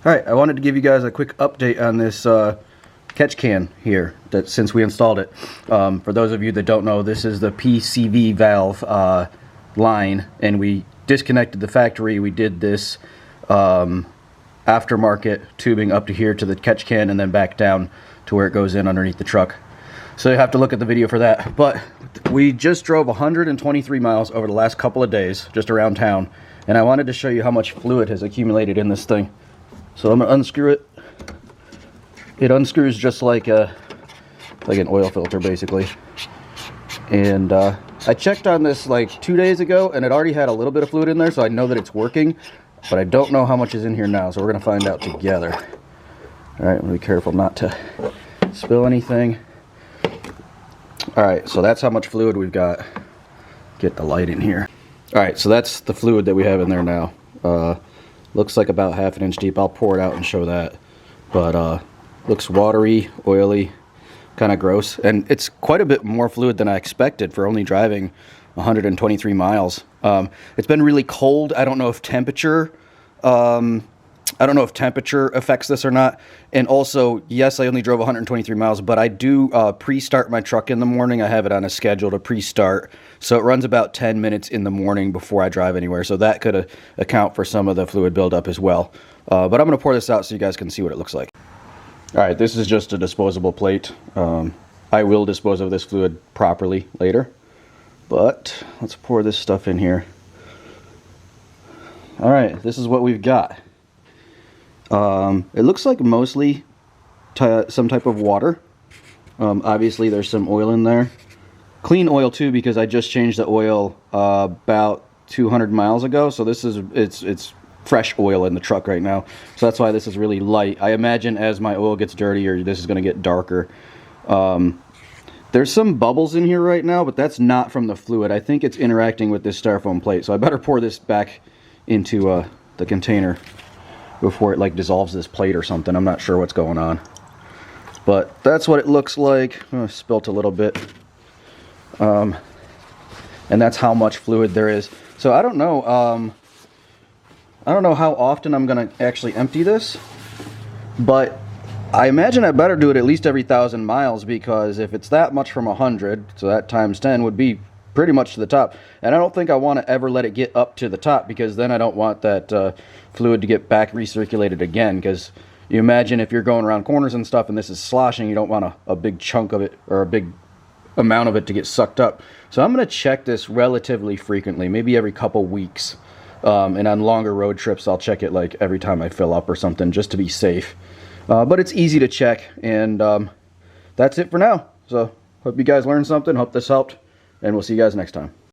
Alright, I wanted to give you guys a quick update on this catch can here, that since we installed it. For those of you that don't know, this is the PCV valve line, and we disconnected the factory. We did this aftermarket tubing up to here to the catch can and then back down to where it goes in underneath the truck. So you have to look at the video for that. But we just drove 123 miles over the last couple of days just around town, and I wanted to show you how much fluid has accumulated in this thing. So I'm gonna unscrew it. It unscrews just like an oil filter, basically. And I checked on this like 2 days ago, and it already had a little bit of fluid in there, so I know that it's working. But I don't know how much is in here now, so we're gonna find out together. All right, I'm gonna be careful not to spill anything. All right, so that's how much fluid we've got. Get the light in here. All right, so that's the fluid that we have in there now. Looks like about 1/2 inch deep. I'll pour it out and show that. But looks watery, oily, kind of gross. And it's quite a bit more fluid than I expected for only driving 123 miles. It's been really cold. I don't know if temperature affects this or not. And also, yes, I only drove 123 miles, but I do pre-start my truck in the morning. I have it on a schedule to pre-start. So it runs about 10 minutes in the morning before I drive anywhere. So that could account for some of the fluid buildup as well. But I'm going to pour this out so you guys can see what it looks like. All right, this is just a disposable plate. I will dispose of this fluid properly later. But let's pour this stuff in here. All right, this is what we've got. It looks like mostly some type of water. Obviously there's some oil in there. Clean oil too, because I just changed the oil about 200 miles ago. So this is it's fresh oil in the truck right now. So that's why this is really light. I imagine as my oil gets dirtier, this is going to get darker. There's some bubbles in here right now, but that's not from the fluid. I think it's interacting with this styrofoam plate. So I better pour this back into the container before it like dissolves this plate or something. I'm not sure what's going on, but that's what it looks like. Oh, spilt a little bit, and that's how much fluid there is. So I don't know how often I'm gonna actually empty this, but I imagine I better do it at least every 1,000 miles, because if it's that much from 100, so that times 10 would be pretty much to the top. And I don't think I want to ever let it get up to the top, because then I don't want that fluid to get back recirculated again. Because you imagine if you're going around corners and stuff and this is sloshing, you don't want a big chunk of it or a big amount of it to get sucked up. So I'm going to check this relatively frequently, maybe every couple weeks. And on longer road trips, I'll check it like every time I fill up or something, just to be safe. But it's easy to check, and that's it for now. So hope you guys learned something. Hope this helped, and we'll see you guys next time.